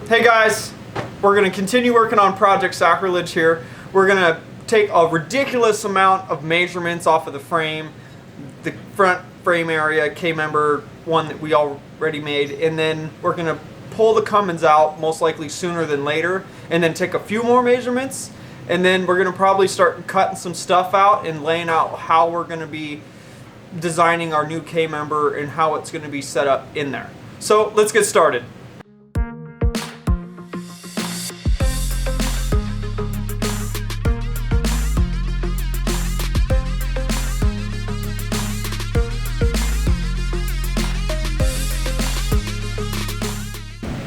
Hey guys, we're going to continue working on Project Sacrilege here. We're going to take a ridiculous amount of measurements off of the frame, the front frame area, K-member one that we already made, and then we're going to pull the Cummins out most likely sooner than later, and then take a few more measurements, and then we're going to probably start cutting some stuff out and laying out how we're going to be designing our new K-member and how it's going to be set up in there. So let's get started.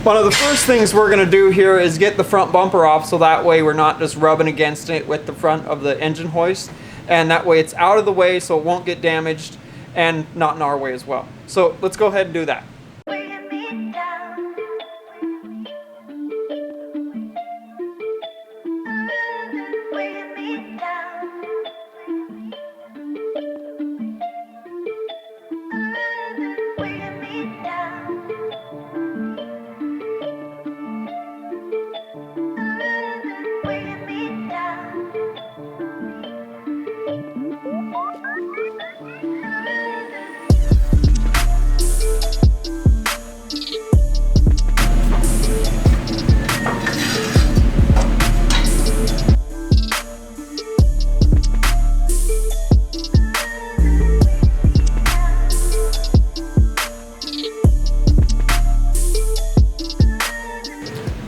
One of the first things we're going to do here is get the front bumper off, so that way we're not just rubbing against it with the front of the engine hoist, and that way it's out of the way so it won't get damaged and not in our way as well. So let's go ahead and do that.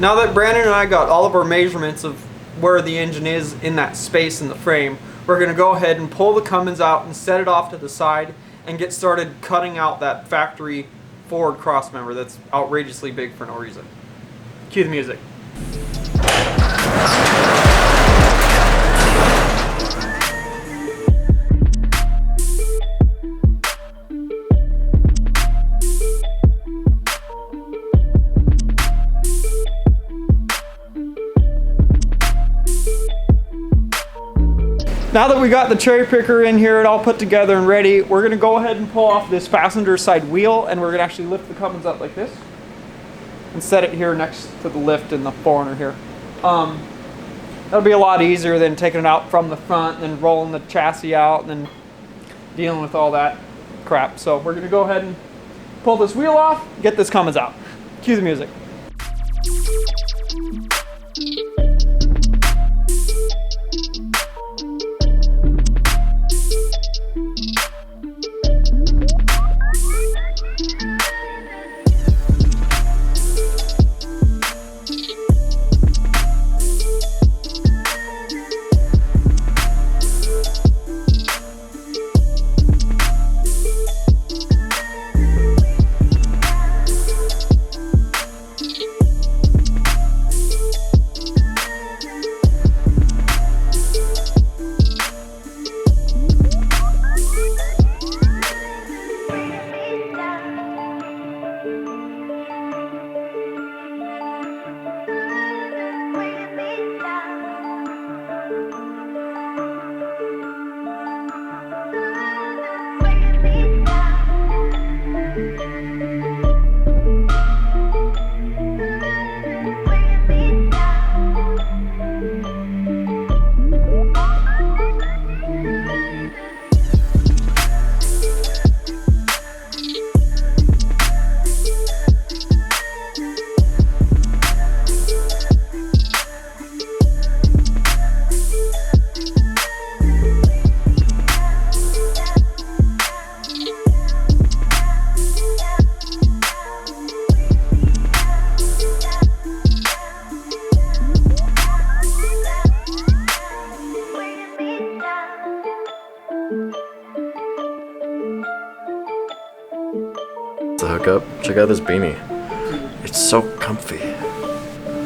Now that Brandon and I got all of our measurements of where the engine is in that space in the frame, we're going to go ahead and pull the Cummins out and set it off to the side and get started cutting out that factory forward cross member that's outrageously big for no reason. Cue the music. Now that we got the cherry picker in here and all put together and ready, we're going to go ahead and pull off this passenger side wheel, and we're going to actually lift the Cummins up like this and set it here next to the lift in the 4Runner here. That'll be a lot easier than taking it out from the front and then rolling the chassis out and then dealing with all that crap. So we're going to go ahead and pull this wheel off, get this Cummins out. Cue the music. To hook up, check out this beanie. It's so comfy.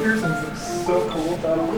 Yours looks so cool with that on.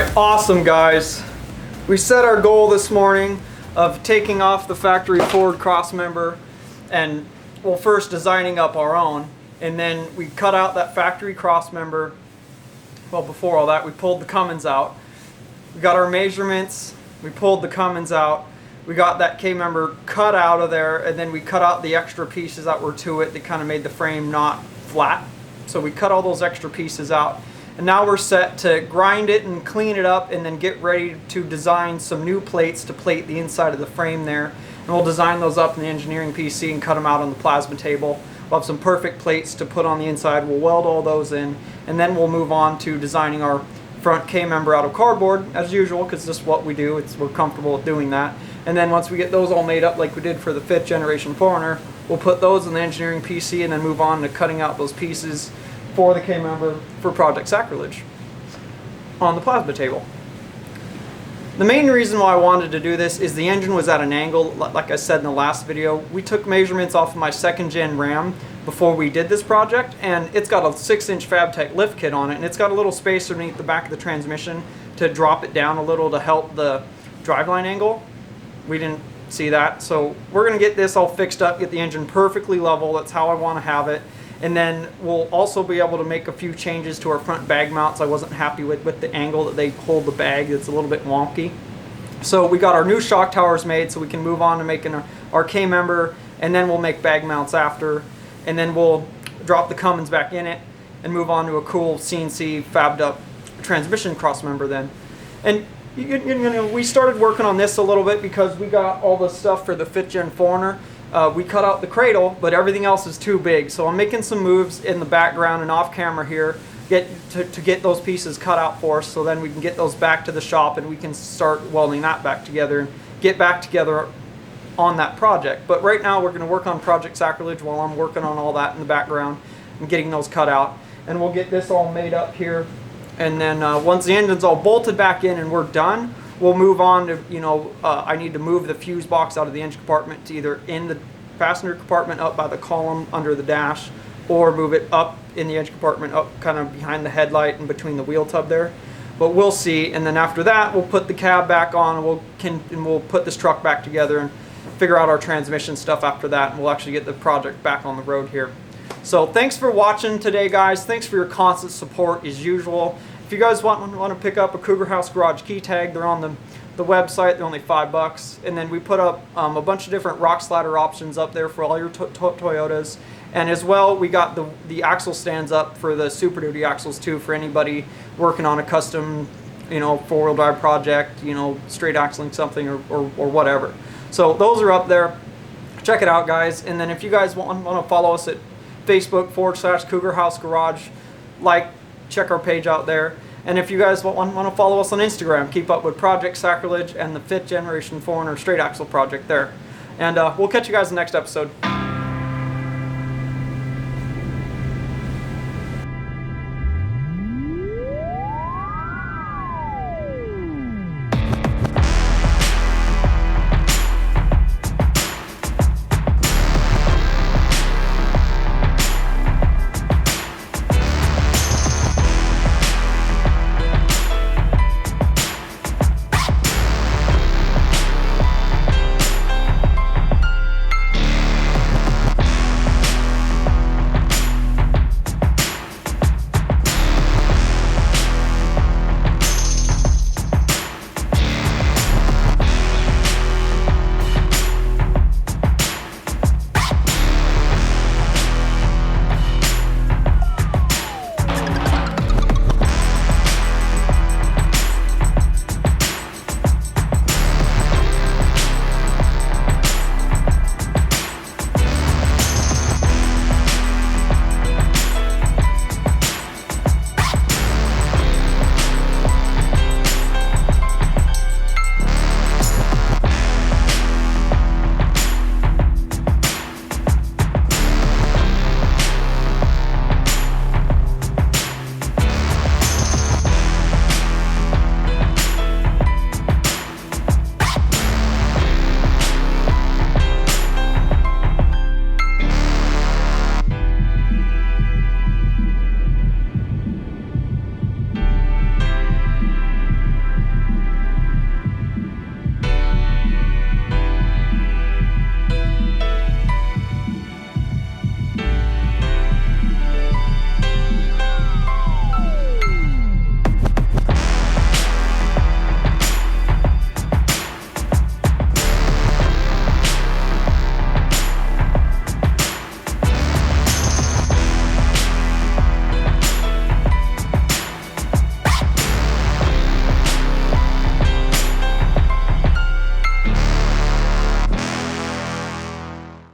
right, awesome guys. We set our goal this morning of taking off the factory Ford crossmember and, well, first designing up our own, and then we cut out that factory crossmember. Well, before all that, we pulled the Cummins out. We got our measurements, we pulled the Cummins out, we got that K-member cut out of there, and then we cut out the extra pieces that were to it that kind of made the frame not flat. So we cut all those extra pieces out. And now we're set to grind it and clean it up and then get ready to design some new plates to plate the inside of the frame there. And we'll design those up in the engineering PC and cut them out on the plasma table. We'll have some perfect plates to put on the inside. We'll weld all those in, and then we'll move on to designing our front K-member out of cardboard as usual, because this is what we do. We're comfortable with doing that. And then once we get those all made up like we did for the 5th generation Foreigner, we'll put those in the engineering PC and then move on to cutting out those pieces for the K-member for Project Sacrilege on the plasma table. The main reason why I wanted to do this is the engine was at an angle. Like I said in the last video, we took measurements off of my 2nd gen Ram before we did this project, and it's got a 6-inch FabTech lift kit on it, and it's got a little space underneath the back of the transmission to drop it down a little to help the driveline angle. We didn't see that, so we're going to get this all fixed up, get the engine perfectly level. That's how I want to have it. And then we'll also be able to make a few changes to our front bag mounts. I wasn't happy with the angle that they hold the bag. It's a little bit wonky. So we got our new shock towers made, so we can move on to making our K-member, and then we'll make bag mounts after. And then we'll drop the Cummins back in it and move on to a cool CNC fabbed up transmission crossmember then. And you know, we started working on this a little bit because we got all the stuff for the 5th gen Foreigner. We cut out the cradle, but everything else is too big. So I'm making some moves in the background and off camera here to get those pieces cut out for us, so then we can get those back to the shop and we can start welding that back together and get back together on that project. But right now we're going to work on Project Sacrilege while I'm working on all that in the background and getting those cut out. And we'll get this all made up here. And then once the engine's all bolted back in and we're done, we'll move on to, you know, I need to move the fuse box out of the engine compartment to either in the passenger compartment up by the column under the dash, or move it up in the engine compartment up kind of behind the headlight and between the wheel tub there. But we'll see. And then after that, we'll put the cab back on and we'll put this truck back together and figure out our transmission stuff after that, and we'll actually get the project back on the road here. So thanks for watching today, guys. Thanks for your constant support as usual. If you guys want to pick up a Cougar House Garage key tag, they're on the website. They're only $5. And then we put up a bunch of different Rock Slider options up there for all your Toyotas. And as well, we got the axle stands up for the Super Duty axles too, for anybody working on a custom, you know, 4-wheel drive project, you know, straight axling something or whatever. So those are up there. Check it out, guys. And then if you guys want to follow us at Facebook /Cougar House Garage, check our page out there. And if you guys want to follow us on Instagram, keep up with Project Sacrilege and the 5th generation Foreigner straight axle project there. And we'll catch you guys in the next episode.